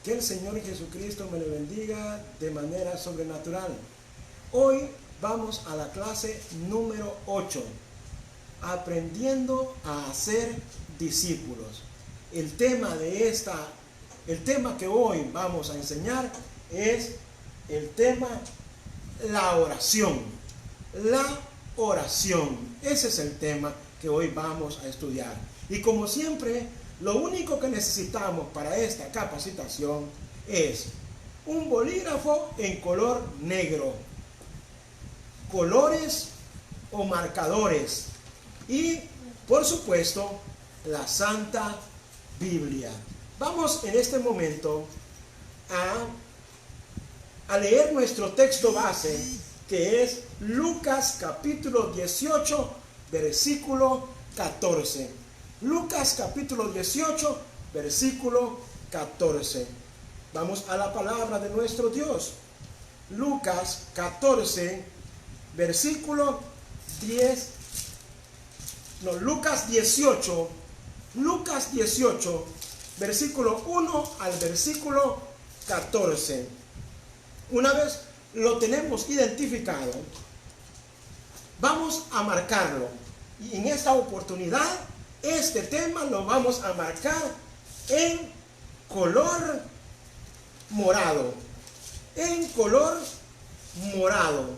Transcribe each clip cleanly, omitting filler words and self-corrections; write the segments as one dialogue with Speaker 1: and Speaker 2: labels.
Speaker 1: Que el Señor Jesucristo me le bendiga de manera sobrenatural. Hoy vamos a la clase número 8, aprendiendo a hacer discípulos. El tema que hoy vamos a enseñar es el tema la oración. La oración. Ese es el tema que hoy vamos a estudiar. Y como siempre, lo único que necesitamos para esta capacitación es un bolígrafo en color negro, colores o marcadores y, por supuesto, la Santa Biblia. Vamos en este momento a leer nuestro texto base, que es Lucas capítulo 18, versículo 14. Lucas capítulo 18, versículo 14. Vamos a la palabra de nuestro Dios. Lucas 14, versículo 10. No, Lucas 18, versículo 1 al versículo 14. Una vez lo tenemos identificado, vamos a marcarlo. Y en esta oportunidad, este tema lo vamos a marcar en color morado. En color morado.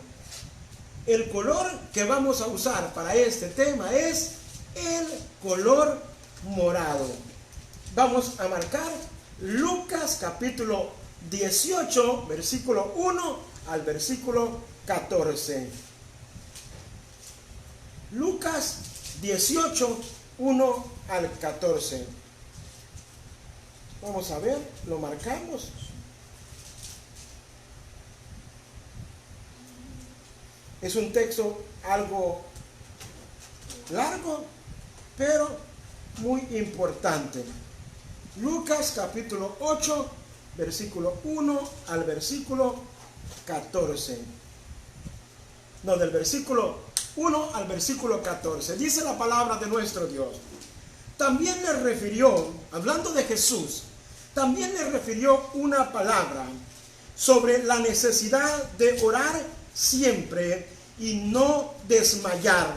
Speaker 1: El color que vamos a usar para este tema es el color morado. Vamos a marcar Lucas capítulo 18, versículo 1 al versículo 14. Lucas 18, 1 al 14. Vamos a ver, lo marcamos. Es un texto algo largo, pero muy importante. Lucas capítulo 8, versículo 1 al versículo 14. No, del versículo 1 al versículo 14. Dice la palabra de nuestro Dios. También le refirió, hablando de Jesús, también le refirió una palabra sobre la necesidad de orar siempre y no desmayar.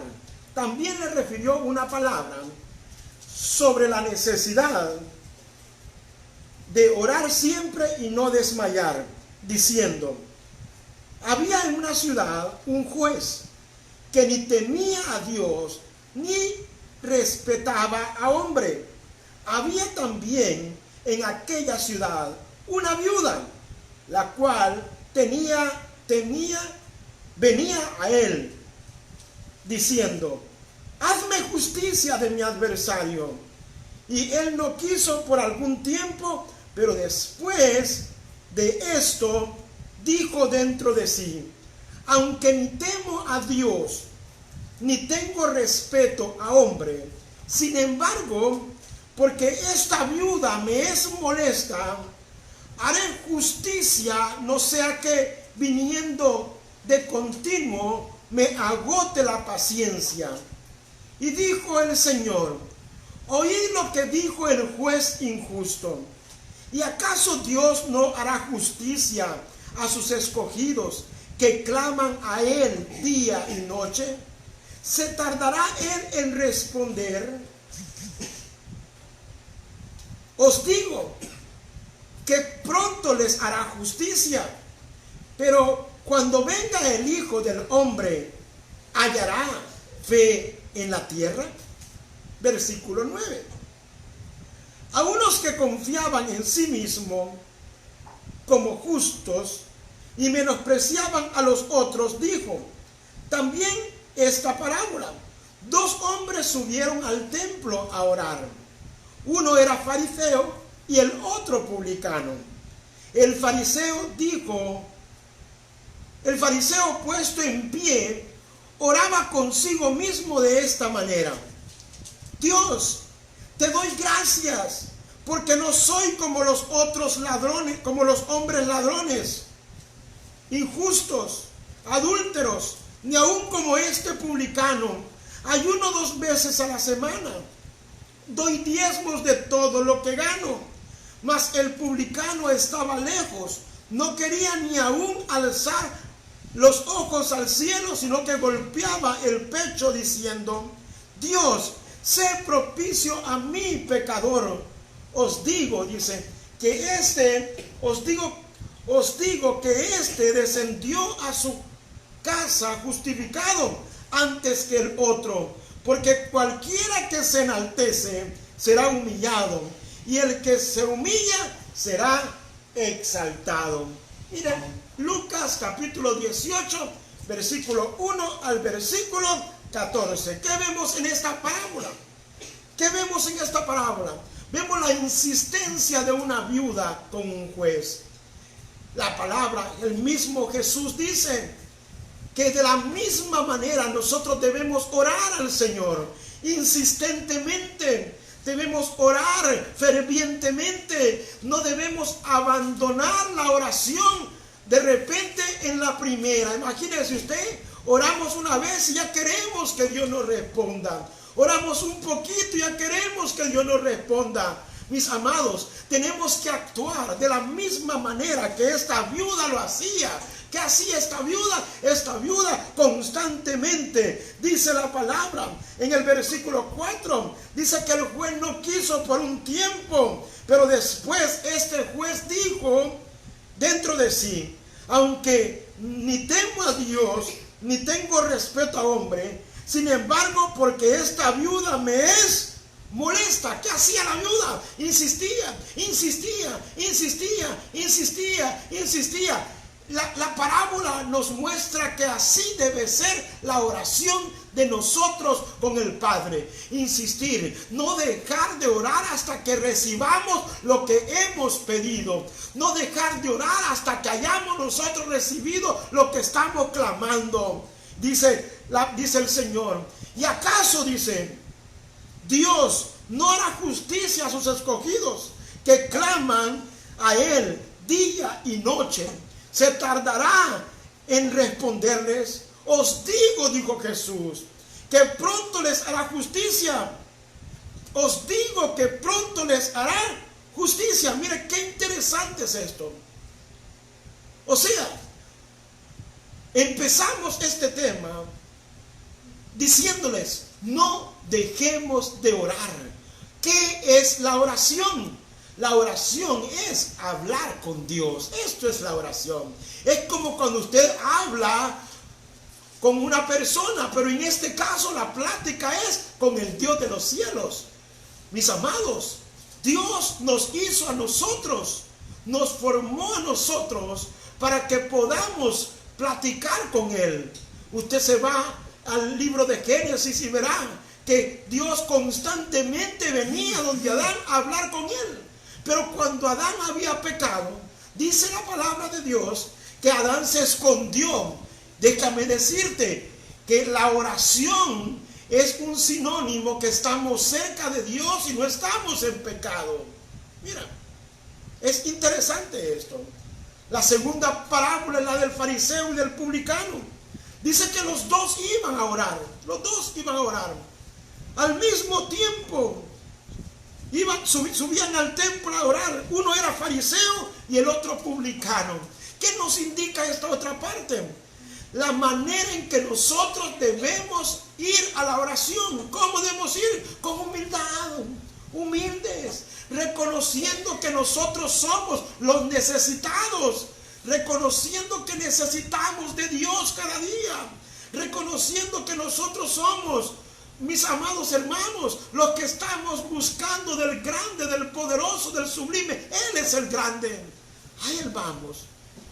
Speaker 1: También le refirió una palabra sobre la necesidad de orar siempre y no desmayar, diciendo: había en una ciudad un juez que ni temía a Dios ni respetaba a hombre. Había también en aquella ciudad una viuda, la cual venía a él diciendo: hazme justicia de mi adversario. Y él no quiso por algún tiempo, pero después de esto dijo dentro de sí: aunque ni temo a Dios, ni tengo respeto a hombre, sin embargo, porque esta viuda me es molesta, haré justicia, no sea que viniendo de continuo me agote la paciencia. Y dijo el Señor: oí lo que dijo el juez injusto. ¿Y acaso Dios no hará justicia a sus escogidos que claman a Él día y noche? ¿Se tardará Él en responder? Os digo que pronto les hará justicia. Pero cuando venga el Hijo del Hombre, ¿hallará fe en la tierra? Versículo 9. A unos que confiaban en sí mismos como justos y menospreciaban a los otros, dijo también esta parábola. Dos hombres subieron al templo a orar. Uno era fariseo y el otro publicano. El fariseo puesto en pie, oraba consigo mismo de esta manera: Dios, te doy gracias porque no soy como los otros ladrones, como los hombres ladrones, injustos, adúlteros, ni aun como este publicano. Ayuno 2 veces a la semana, doy diezmos de todo lo que gano. Mas el publicano estaba lejos, no quería ni aún alzar los ojos al cielo, sino que golpeaba el pecho diciendo: Dios, sé propicio a mí, pecador. Os digo, dice, os digo que este descendió a su casa justificado antes que el otro, porque cualquiera que se enaltece será humillado, y el que se humilla será exaltado. Miren, Lucas capítulo 18, versículo 1 al versículo 14. ¿Qué vemos en esta parábola? ¿Qué vemos en esta parábola? Vemos la insistencia de una viuda con un juez. La palabra, el mismo Jesús dice que de la misma manera nosotros debemos orar al Señor insistentemente. Debemos orar fervientemente. No debemos abandonar la oración de repente en la primera. Imagínese usted, oramos una vez y ya queremos que Dios nos responda. Oramos un poquito y ya queremos que Dios nos responda. Mis amados, tenemos que actuar de la misma manera que esta viuda lo hacía. ¿Qué hacía esta viuda? Esta viuda constantemente, dice la palabra en el versículo 4, dice que el juez no quiso por un tiempo, pero después este juez dijo dentro de sí: aunque ni temo a Dios, ni tengo respeto a hombre, sin embargo, porque esta viuda me es molesta. ¿Qué hacía la viuda? Insistía. La parábola nos muestra que así debe ser la oración de nosotros con el Padre. Insistir, no dejar de orar hasta que recibamos lo que hemos pedido. No dejar de orar hasta que hayamos nosotros recibido lo que estamos clamando. Dice el Señor: ¿y acaso, dice, Dios no hará justicia a sus escogidos que claman a Él día y noche? ¿Se tardará en responderles? Os digo, dijo Jesús, que pronto les hará justicia. Os digo que pronto les hará justicia. Mire qué interesante es esto. O sea, empezamos este tema diciéndoles: no dejemos de orar. ¿Qué es la oración? La oración es hablar con Dios. Esto es la oración. Es como cuando usted habla con una persona, pero en este caso la plática es con el Dios de los cielos. Mis amados, Dios nos hizo a nosotros, nos formó a nosotros para que podamos platicar con Él. Usted se va al libro de Génesis y verá que Dios constantemente venía donde Adán a hablar con él. Pero cuando Adán había pecado, dice la palabra de Dios que Adán se escondió. Déjame decirte que la oración es un sinónimo que estamos cerca de Dios y no estamos en pecado. Mira, es interesante esto. La segunda parábola es la del fariseo y del publicano. Dice que los dos iban a orar. Los dos iban a orar al mismo tiempo. Subían al templo a orar. Uno era fariseo y el otro publicano. ¿Qué nos indica esta otra parte? La manera en que nosotros debemos ir a la oración. ¿Cómo debemos ir? Con humildad, humildes, reconociendo que nosotros somos los necesitados, reconociendo que necesitamos de Dios cada día, reconociendo que nosotros somos, mis amados hermanos, los que estamos buscando del grande, del poderoso, del sublime. Él es el grande. A Él vamos.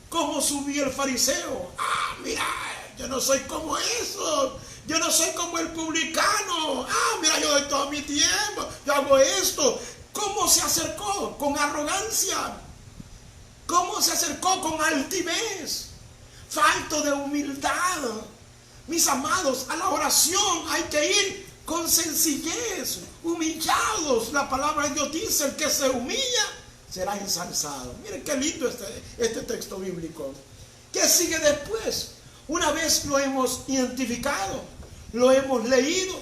Speaker 1: ¿Cómo subió el fariseo? Mira, yo no soy como esos. Yo no soy como el publicano. Mira, yo doy todo mi tiempo. Yo hago esto. ¿Cómo se acercó? Con arrogancia. ¿Cómo se acercó? Con altivez. Falto de humildad. Mis amados, a la oración hay que ir con sencillez, humillados. La palabra de Dios dice: el que se humilla será ensalzado. Miren qué lindo este texto bíblico. ¿Qué sigue después? Una vez lo hemos identificado, lo hemos leído,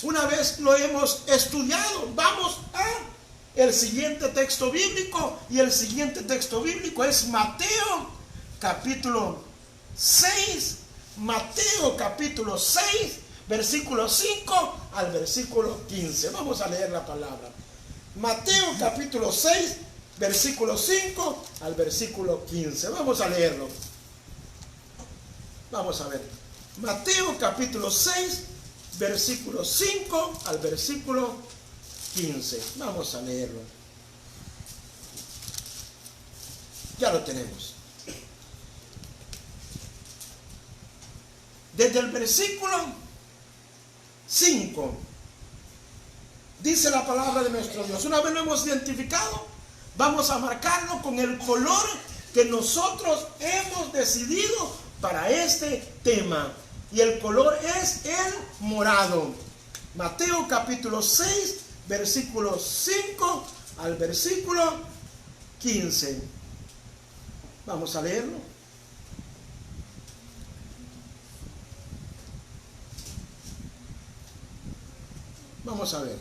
Speaker 1: una vez lo hemos estudiado, vamos a el siguiente texto bíblico, y el siguiente texto bíblico es Mateo capítulo 6, Mateo capítulo 6, versículo 5 al versículo 15. Vamos a leer la palabra. Mateo capítulo 6, versículo 5 al versículo 15. Vamos a leerlo. Vamos a ver. Mateo capítulo 6, versículo 5 al versículo 15. Vamos a leerlo. Ya lo tenemos. Desde el versículo 5 dice la palabra de nuestro Dios. Una vez lo hemos identificado, vamos a marcarlo con el color que nosotros hemos decidido para este tema. Y el color es el morado. Mateo capítulo 6, versículo 5 al versículo 15. Vamos a leerlo. Vamos a ver.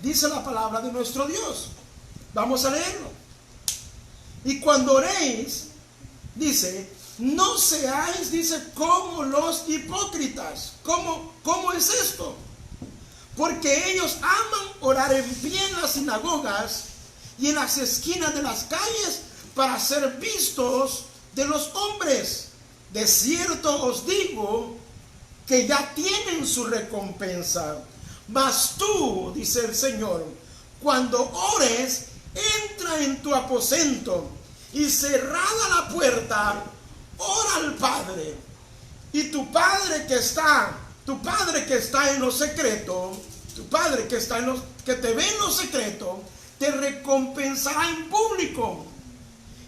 Speaker 1: Dice la palabra de nuestro Dios. Vamos a leerlo. Y cuando oréis, dice, no seáis, dice, como los hipócritas. ¿Cómo es esto? Porque ellos aman orar en pie en las sinagogas y en las esquinas de las calles para ser vistos de los hombres. De cierto os digo que ya tienen su recompensa. Mas tú, dice el Señor, cuando ores, entra en tu aposento y cerrada la puerta, ora al Padre. Y tu Padre que está en lo secreto, tu Padre que te ve en lo secreto, te recompensará en público.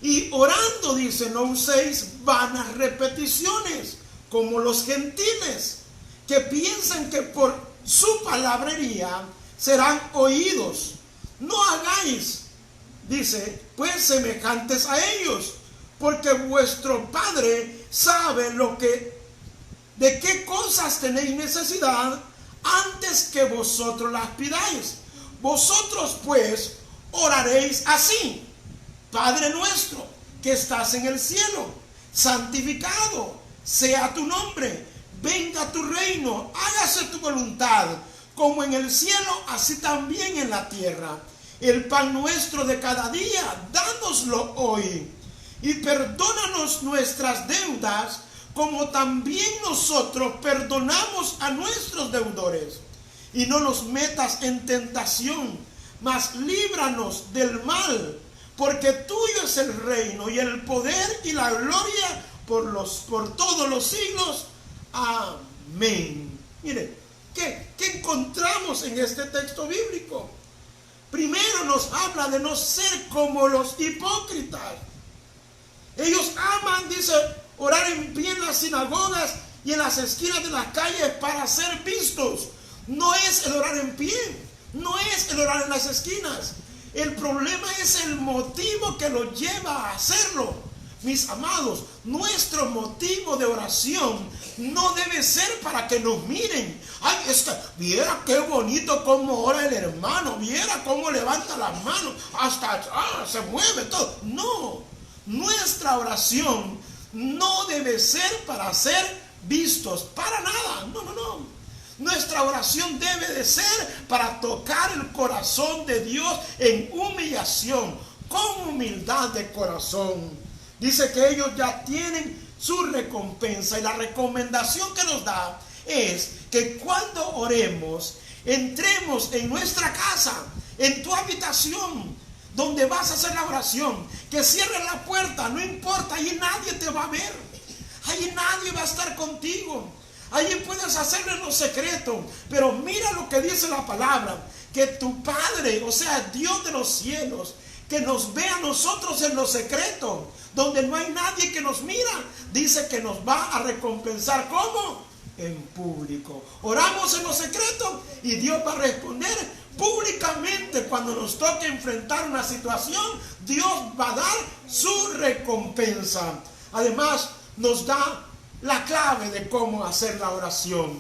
Speaker 1: Y orando, dice, no uséis vanas repeticiones, como los gentiles, que piensan que por su palabrería serán oídos. No hagáis, dice, pues semejantes a ellos, porque vuestro Padre sabe de qué cosas tenéis necesidad antes que vosotros las pidáis. Vosotros pues oraréis así: Padre nuestro que estás en el cielo, santificado sea tu nombre, venga tu reino, hágase tu voluntad, como en el cielo, así también en la tierra. El pan nuestro de cada día, dánoslo hoy, y perdónanos nuestras deudas, como también nosotros perdonamos a nuestros deudores. Y no nos metas en tentación, mas líbranos del mal, porque tuyo es el reino y el poder y la gloria por todos los siglos. Amén. Mire, ¿qué encontramos en este texto bíblico? Primero nos habla de no ser como los hipócritas. Ellos aman, dice, orar en pie en las sinagogas y en las esquinas de las calles para ser vistos. No es el orar en pie, no es el orar en las esquinas. El problema es el motivo que lo lleva a hacerlo. Mis amados, nuestro motivo de oración no debe ser para que nos miren. Ay, viera qué bonito cómo ora el hermano, viera cómo levanta las manos, hasta se mueve todo. No, nuestra oración no debe ser para ser vistos, para nada. No. Nuestra oración debe de ser para tocar el corazón de Dios en humillación, con humildad de corazón. Dice que ellos ya tienen su recompensa, y la recomendación que nos da es que cuando oremos, entremos en nuestra casa, en tu habitación, donde vas a hacer la oración, que cierres la puerta, no importa, allí nadie te va a ver, allí nadie va a estar contigo. Allí puedes hacerlo en lo secreto, pero mira lo que dice la palabra, que tu Padre, o sea, Dios de los cielos, que nos ve a nosotros en lo secreto, donde no hay nadie que nos mira, dice que nos va a recompensar. ¿Cómo? En público. Oramos en lo secreto y Dios va a responder públicamente. Cuando nos toque enfrentar una situación, Dios va a dar su recompensa. Además, nos da la clave de cómo hacer la oración.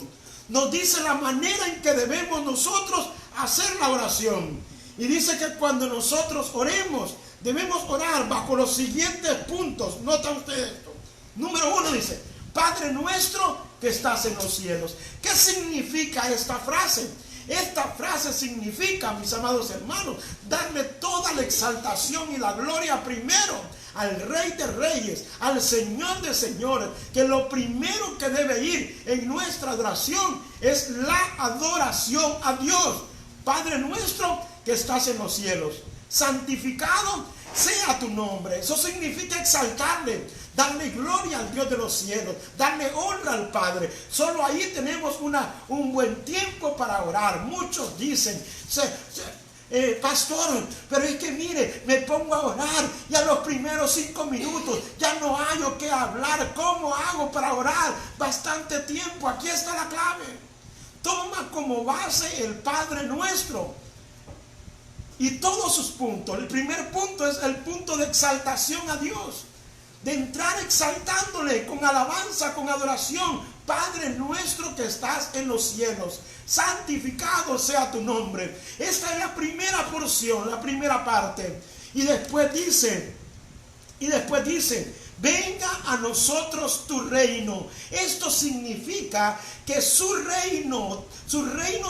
Speaker 1: Nos dice la manera en que debemos nosotros hacer la oración. Y dice que cuando nosotros oremos, debemos orar bajo los siguientes puntos. Nota usted esto. Número 1 dice: Padre nuestro que estás en los cielos. ¿Qué significa esta frase? Esta frase significa, mis amados hermanos, darle toda la exaltación y la gloria primero al Rey de Reyes, al Señor de Señores, que lo primero que debe ir en nuestra adoración es la adoración a Dios. Padre nuestro que estás en los cielos, santificado sea tu nombre. Eso significa exaltarle, darle gloria al Dios de los cielos, darle honra al Padre. Solo ahí tenemos un buen tiempo para orar. Muchos dicen: pastor, pero es que mire, me pongo a orar y a los primeros 5 minutos ya no hallo qué hablar. ¿Cómo hago para orar bastante tiempo? Aquí está la clave. Toma como base el Padre nuestro y todos sus puntos. El primer punto es el punto de exaltación a Dios, de entrar exaltándole con alabanza, con adoración. Padre nuestro que estás en los cielos, santificado sea tu nombre. Esta es la primera porción, la primera parte. Y después dice, venga a nosotros tu reino. Esto significa que su reino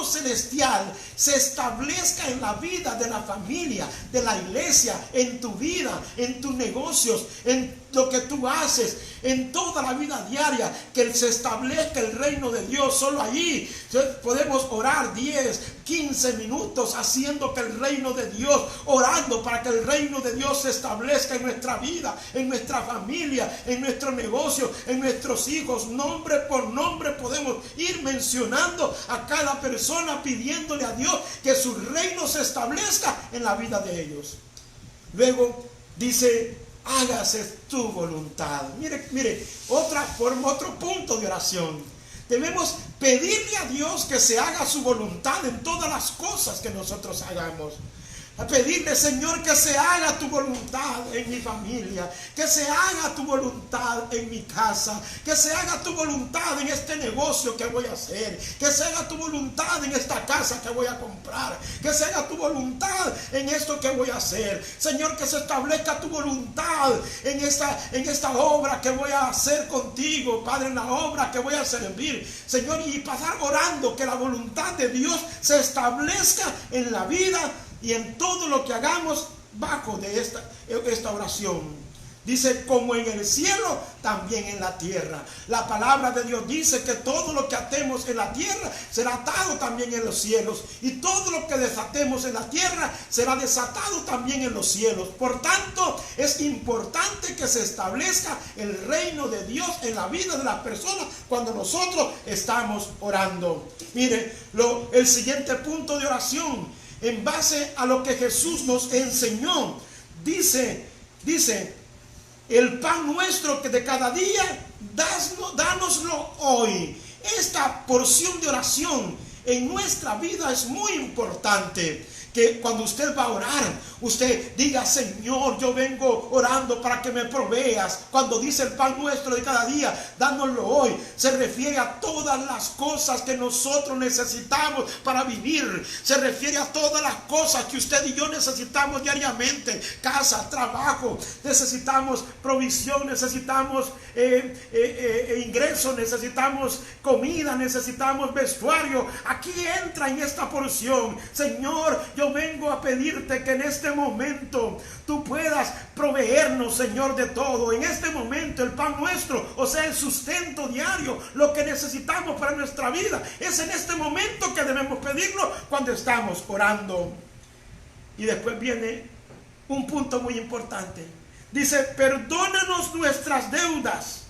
Speaker 1: celestial se establezca en la vida de la familia, de la iglesia, en tu vida, en tus negocios, en lo que tú haces, en toda la vida diaria, que se establezca el reino de Dios. Solo allí podemos orar 10, 15 minutos haciendo que el reino de Dios, orando para que el reino de Dios se establezca en nuestra vida, en nuestra familia, en nuestro negocio, en nuestros hijos. Nombre por nombre podemos ir mencionando a cada persona, pidiéndole a Dios que su reino se establezca en la vida de ellos. Luego dice: hágase tu voluntad. Mire, otra forma, otro punto de oración. Debemos pedirle a Dios que se haga su voluntad en todas las cosas que nosotros hagamos. A pedirle: Señor, que se haga tu voluntad en mi familia, que se haga tu voluntad en mi casa, que se haga tu voluntad en este negocio que voy a hacer, que se haga tu voluntad en esta casa que voy a comprar, que se haga tu voluntad en esto que voy a hacer. Señor, que se establezca tu voluntad en esta obra que voy a hacer contigo, Padre, en la obra que voy a servir. Señor, y pasar orando que la voluntad de Dios se establezca en la vida y en todo lo que hagamos bajo de esta oración. Dice: como en el cielo, también en la tierra. La palabra de Dios dice que todo lo que atemos en la tierra será atado también en los cielos, y todo lo que desatemos en la tierra será desatado también en los cielos. Por tanto, es importante que se establezca el reino de Dios en la vida de las personas cuando nosotros estamos orando. Mire, el siguiente punto de oración, en base a lo que Jesús nos enseñó, dice: el pan nuestro que de cada día, dánoslo hoy. Esta porción de oración en nuestra vida es muy importante. Que cuando usted va a orar, usted diga: Señor, yo vengo orando para que me proveas. Cuando dice el pan nuestro de cada día, dánoslo hoy, se refiere a todas las cosas que nosotros necesitamos para vivir. Se refiere a todas las cosas que usted y yo necesitamos diariamente: casa, trabajo, necesitamos provisión, necesitamos ingresos, necesitamos comida, necesitamos vestuario. Aquí entra en esta porción: Señor, yo vengo a pedirte que en este momento tú puedas proveernos, Señor, de todo. En este momento el pan nuestro, o sea, el sustento diario, lo que necesitamos para nuestra vida, es en este momento que debemos pedirlo cuando estamos orando. Y después viene un punto muy importante. Dice: perdónanos nuestras deudas.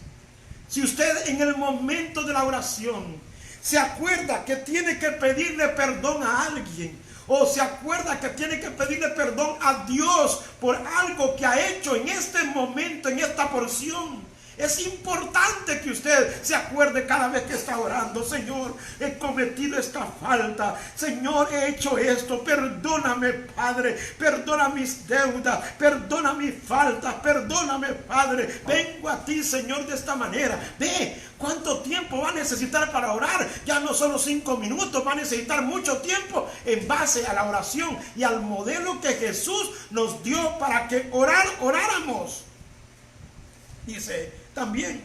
Speaker 1: Si usted en el momento de la oración se acuerda que tiene que pedirle perdón a alguien, o se acuerda que tiene que pedirle perdón a Dios por algo que ha hecho en este momento, en esta porción, Es importante que usted se acuerde cada vez que está orando: Señor, he cometido esta falta, Señor, he hecho esto, perdóname, Padre, perdona mis deudas, perdona mis faltas, perdóname, Padre, vengo a ti, Señor, de esta manera. Ve cuánto tiempo va a necesitar para orar. Ya no solo 5 minutos, va a necesitar mucho tiempo en base a la oración y al modelo que Jesús nos dio para que oráramos. Dice también: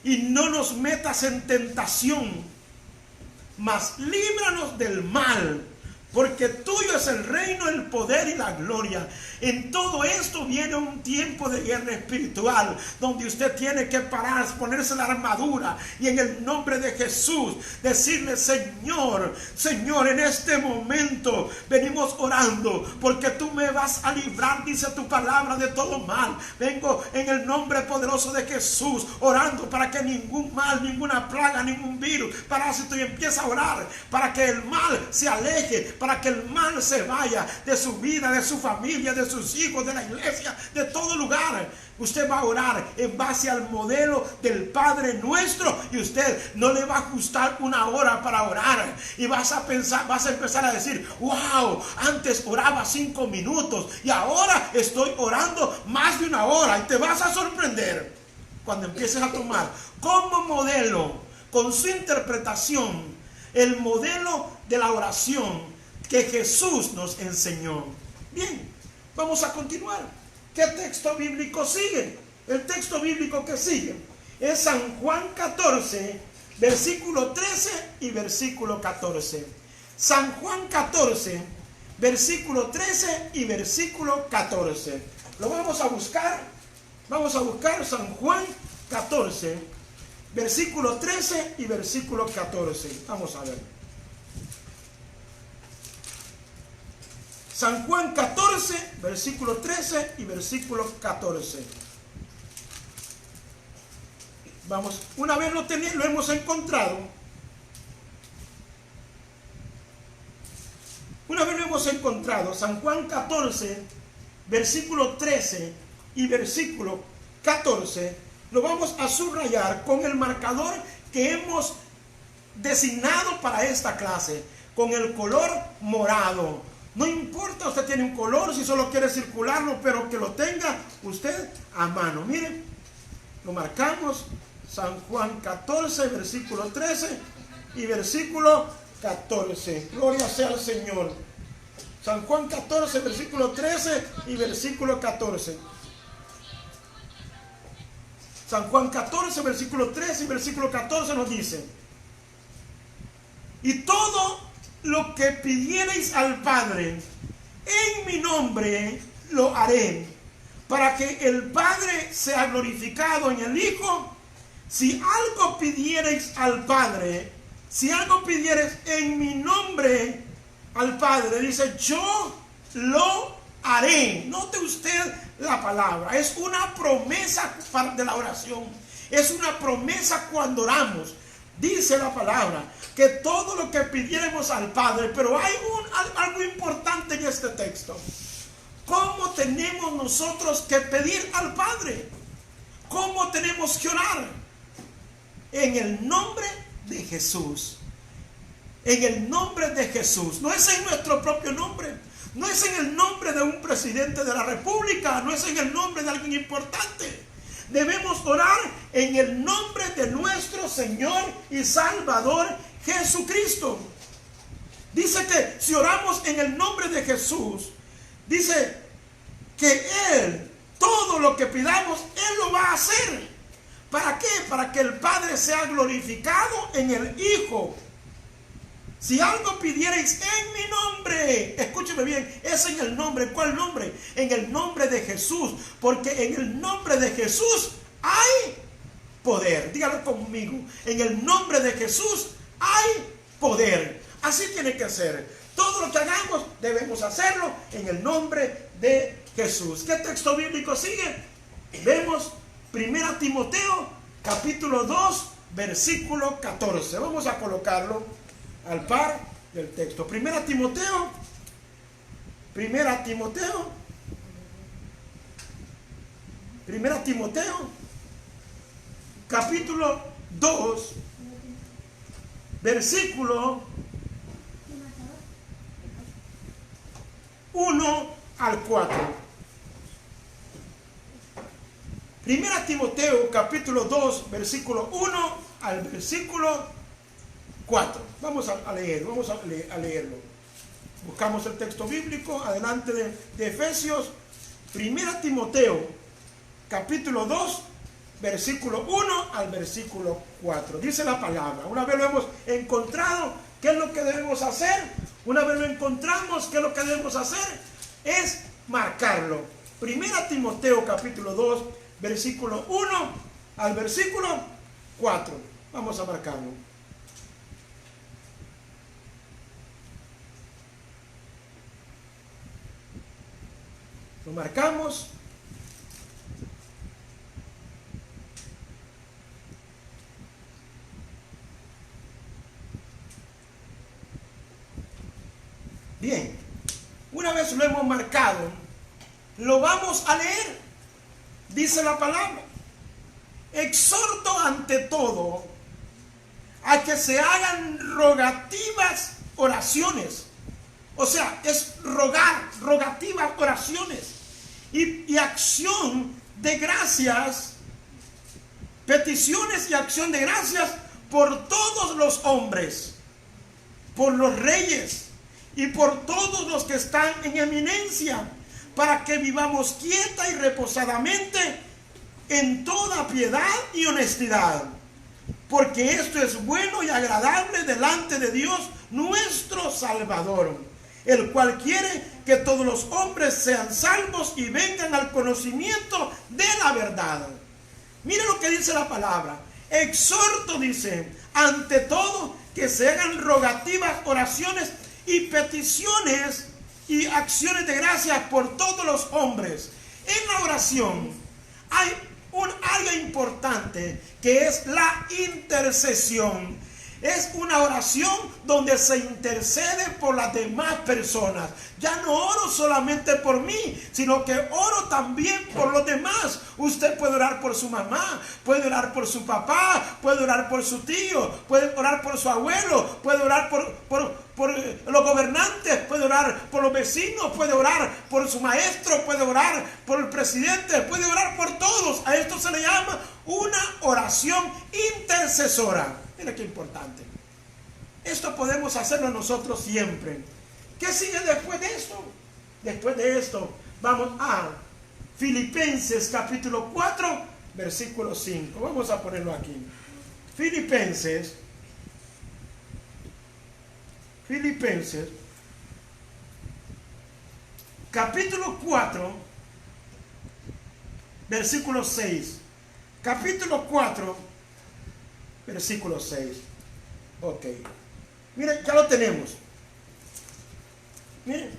Speaker 1: y no nos metas en tentación, mas líbranos del mal, porque tuyo es el reino, el poder y la gloria. En todo esto viene un tiempo de guerra espiritual, donde usted tiene que parar, ponerse la armadura y en el nombre de Jesús decirle: Señor, Señor, en este momento venimos orando porque tú me vas a librar, dice tu palabra, de todo mal. Vengo en el nombre poderoso de Jesús orando para que ningún mal, ninguna plaga, ningún virus, parásito, y empieza a orar para que el mal se aleje, para que el mal se vaya de su vida, de su familia, de sus hijos, de la iglesia, de todo lugar. Usted va a orar en base al modelo del Padre Nuestro, y usted no le va a ajustar una hora para orar, y vas a empezar a decir: wow, antes oraba 5 minutos y ahora estoy orando más de una hora. Y te vas a sorprender cuando empieces a tomar como modelo, con su interpretación, el modelo de la oración que Jesús nos enseñó. Bien, vamos a continuar. ¿Qué texto bíblico sigue? El texto bíblico que sigue es San Juan 14, versículo 13 y versículo 14. San Juan 14, versículo 13 y versículo 14. Lo vamos a buscar. Vamos a buscar San Juan 14, versículo 13 y versículo 14. Vamos a ver. San Juan 14, versículo 13 y versículo 14. Vamos, una vez lo hemos encontrado. Una vez lo hemos encontrado, San Juan 14, versículo 13 y versículo 14, lo vamos a subrayar con el marcador que hemos designado para esta clase, con el color morado. No importa, usted tiene un color, si solo quiere circularlo, pero que lo tenga usted a mano. Miren, lo marcamos: San Juan 14, versículo 13 y versículo 14. Gloria sea al Señor. San Juan 14, versículo 13 y versículo 14. San Juan 14, versículo 13 y versículo 14 nos dice: y todo lo que pidiereis al Padre en mi nombre lo haré, para que el Padre sea glorificado en el Hijo. Si algo pidiereis al Padre, si algo pidiereis en mi nombre al Padre, dice, yo lo haré. Note usted la palabra, es una promesa de la oración, es una promesa cuando oramos. Dice la palabra que todo lo que pidiéramos al Padre, pero hay algo importante en este texto. ¿Cómo tenemos nosotros que pedir al Padre? ¿Cómo tenemos que orar? En el nombre de Jesús. En el nombre de Jesús. No es en nuestro propio nombre. No es en el nombre de un presidente de la República. No es en el nombre de alguien importante. Debemos orar en el nombre de nuestro Señor y Salvador Jesucristo. Dice que si oramos en el nombre de Jesús, dice que Él, todo lo que pidamos, Él lo va a hacer. ¿Para qué? Para que el Padre sea glorificado en el Hijo. Si algo pidierais en mi nombre, escúcheme bien, es en el nombre. ¿Cuál nombre? En el nombre de Jesús, porque en el nombre de Jesús hay poder. Dígalo conmigo, en el nombre de Jesús hay poder. Así tiene que ser. Todo lo que hagamos debemos hacerlo en el nombre de Jesús. ¿Qué texto bíblico sigue? Vemos 1 Timoteo capítulo 2 versículo 14. Vamos a colocarlo al par del texto. 1 Timoteo capítulo 2, versículo 1 al 4. Primera Timoteo, capítulo 2, versículo 1 al versículo 4. Vamos a leerlo. Buscamos el texto bíblico, adelante de Efesios. Primera Timoteo, capítulo 2, versículo 1 al versículo 4. Dice la palabra. Una vez lo hemos encontrado, ¿qué es lo que debemos hacer? Una vez lo encontramos, ¿qué es lo que debemos hacer? Es marcarlo. Primera Timoteo, capítulo 2, versículo 1 al versículo 4. Vamos a marcarlo. Lo marcamos. Bien, una vez lo hemos marcado, lo vamos a leer. Dice la palabra: exhorto ante todo a que se hagan rogativas oraciones. O sea, es rogar, rogativas oraciones y acción de gracias, peticiones y acción de gracias por todos los hombres, por los reyes y por todos los que están en eminencia, para que vivamos quieta y reposadamente en toda piedad y honestidad, porque esto es bueno y agradable delante de Dios nuestro Salvador, el cual quiere que todos los hombres sean salvos y vengan al conocimiento de la verdad. Mire lo que dice la palabra. Exhorto, dice, ante todo que se hagan rogativas, oraciones y peticiones y acciones de gracias por todos los hombres. En la oración hay un área importante que es la intercesión. Es una oración donde se intercede por las demás personas. Ya no oro solamente por mí, sino que oro también por los demás. Usted puede orar por su mamá, puede orar por su papá, puede orar por su tío, puede orar por su abuelo, puede orar por los gobernantes, puede orar por los vecinos, puede orar por su maestro, puede orar por el presidente, puede orar por todos. A esto se le llama una oración intercesora. Mira qué importante. Esto podemos hacerlo nosotros siempre. ¿Qué sigue después de esto? Después de esto vamos a Filipenses capítulo 4, versículo 5. Vamos a ponerlo aquí. Filipenses capítulo 4, versículo 6. Capítulo 4, versículo 6. Ok. Miren, ya lo tenemos. Miren.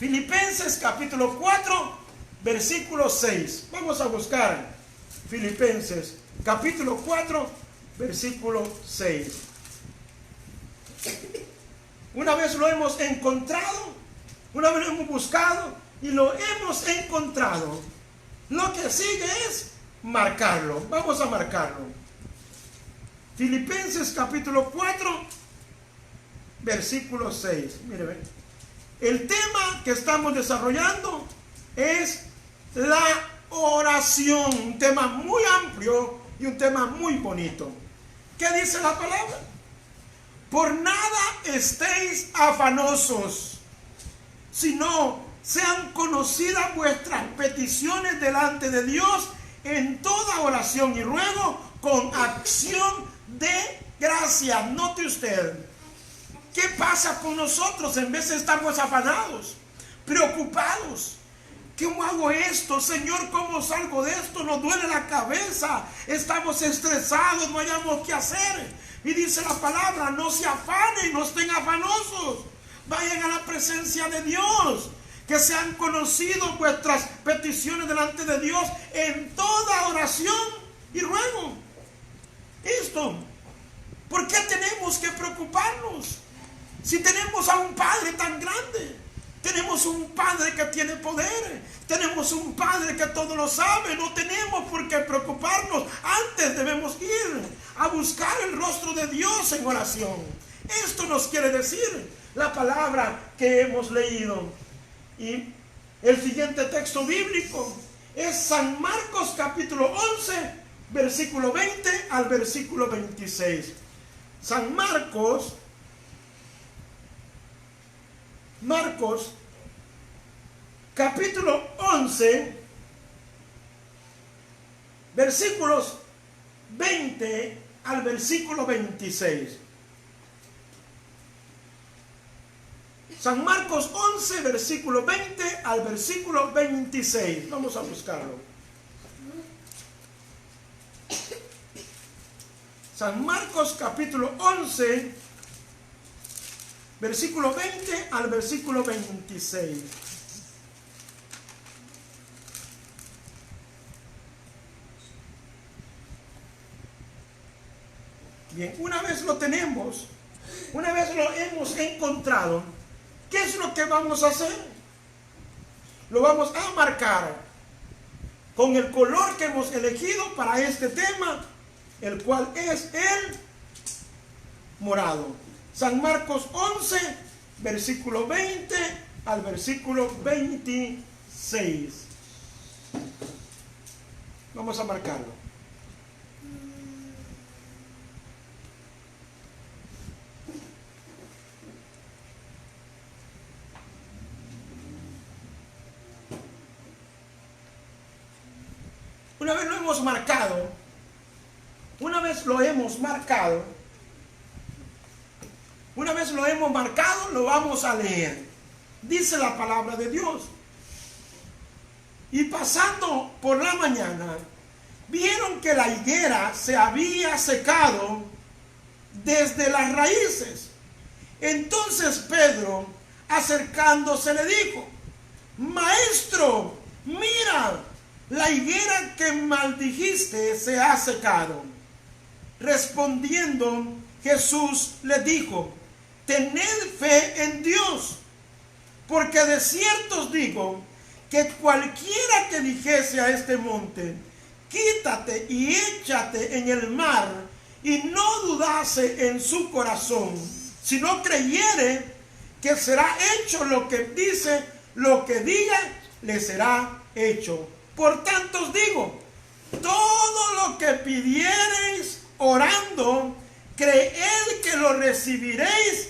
Speaker 1: Filipenses capítulo 4, versículo 6. Vamos a buscar Filipenses capítulo 4, versículo 6. Una vez lo hemos encontrado, una vez lo hemos buscado y lo hemos encontrado, lo que sigue es marcarlo. Vamos a marcarlo. Filipenses capítulo 4, versículo 6. Mire, el tema que estamos desarrollando es la oración. Un tema muy amplio y un tema muy bonito. ¿Qué dice la palabra? Por nada estéis afanosos, sino sean conocidas vuestras peticiones delante de Dios en toda oración y ruego con acción de gracias. Note usted, ¿qué pasa con nosotros? En vez de estarnos afanados, preocupados, ¿cómo hago esto? Señor, ¿cómo salgo de esto? Nos duele la cabeza, estamos estresados, no hayamos qué hacer. Y dice la palabra: no se afanen, no estén afanosos, vayan a la presencia de Dios, que sean conocidos vuestras peticiones delante de Dios en toda oración y ruego. Esto, ¿por qué tenemos que preocuparnos? Si tenemos a un Padre tan grande, Tenemos un Padre que tiene poder. Tenemos un Padre que todo lo sabe. No tenemos por qué preocuparnos. Antes debemos ir a buscar el rostro de Dios en oración. Esto nos quiere decir la palabra que hemos leído. Y el siguiente texto bíblico es San Marcos capítulo 11, versículo 20 al versículo 26. San Marcos capítulo 11, versículos 20 al versículo 26. San Marcos 11, versículo 20 al versículo 26. Vamos a buscarlo. San Marcos capítulo 11, versículo 20 al versículo 26. Bien, una vez lo tenemos, una vez lo hemos encontrado, ¿qué es lo que vamos a hacer? Lo vamos a marcar con el color que hemos elegido para este tema, el cual es el morado. San Marcos 11, versículo 20 al versículo 26. Vamos a marcarlo. Una vez lo hemos marcado, lo vamos a leer. Dice la palabra de Dios. Y pasando por la mañana, vieron que la higuera se había secado desde las raíces. Entonces Pedro, acercándose, le dijo: Maestro, mira, la higuera que maldijiste se ha secado. Respondiendo, Jesús le dijo: Tened fe en Dios, porque de cierto os digo que cualquiera que dijese a este monte: quítate y échate en el mar, y no dudase en su corazón, sino creyere que será hecho lo que dice, lo que diga, le será hecho. Por tanto os digo, todo lo que pidiereis orando, creed que lo recibiréis.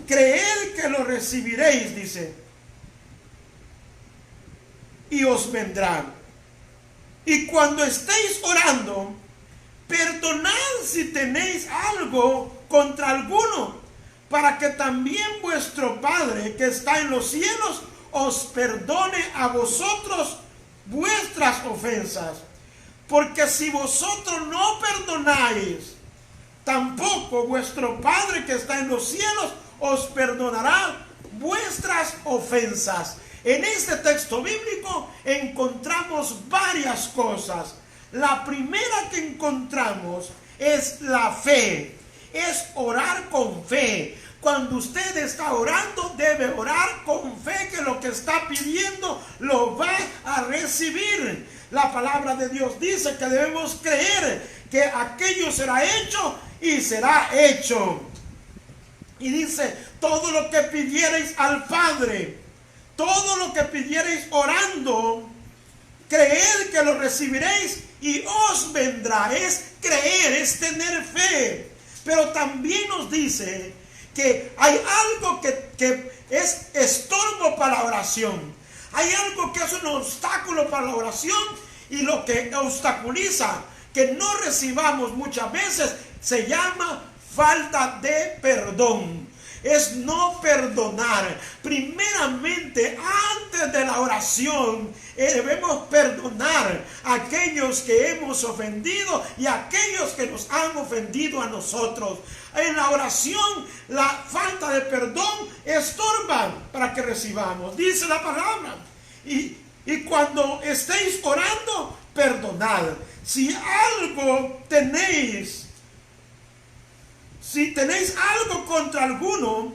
Speaker 1: Creed que lo recibiréis, dice, y os vendrá. Y cuando estéis orando, perdonad si tenéis algo contra alguno, para que también vuestro Padre que está en los cielos os perdone a vosotros vuestras ofensas. Porque si vosotros no perdonáis, tampoco vuestro Padre que está en los cielos os perdonará vuestras ofensas. En este texto bíblico encontramos varias cosas. La primera que encontramos es la fe, es orar con fe. Cuando usted está orando, debe orar con fe que lo que está pidiendo lo va a recibir. La palabra de Dios dice que debemos creer que aquello será hecho y será hecho. Y dice: todo lo que pidierais al Padre, todo lo que pidierais orando, creed que lo recibiréis y os vendrá. Es creer, es tener fe. Pero también nos dice que hay algo que es estorbo para la oración. Hay algo que es un obstáculo para la oración, y lo que obstaculiza que no recibamos muchas veces se llama falta de perdón. Es no perdonar. Primeramente, antes de la oración, debemos perdonar a aquellos que hemos ofendido y a aquellos que nos han ofendido a nosotros. En la oración, la falta de perdón estorba para que recibamos. Dice la palabra. Y cuando estéis orando, perdonad. Si tenéis algo contra alguno,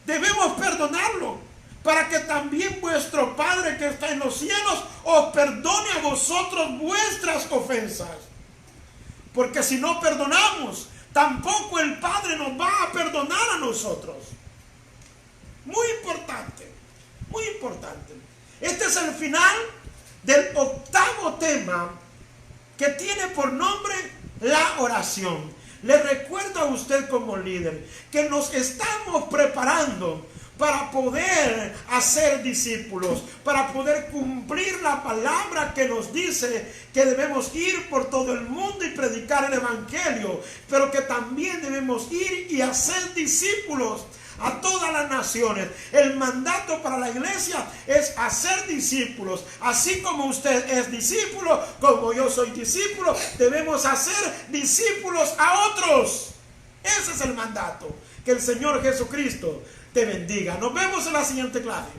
Speaker 1: debemos perdonarlo. para que también vuestro Padre que está en los cielos os perdone a vosotros vuestras ofensas. Porque si no perdonamos, tampoco el Padre nos va a perdonar a nosotros. Muy importante, muy importante. Este es el final del 8º tema, que tiene por nombre la oración. Le recuerdo a usted como líder que nos estamos preparando para poder hacer discípulos, para poder cumplir la palabra que nos dice que debemos ir por todo el mundo y predicar el evangelio, pero que también debemos ir y hacer discípulos a todas las naciones. El mandato para la iglesia es hacer discípulos. Así como usted es discípulo, como yo soy discípulo, debemos hacer discípulos a otros. Ese es el mandato. Que el Señor Jesucristo te bendiga. Nos vemos en la siguiente clase.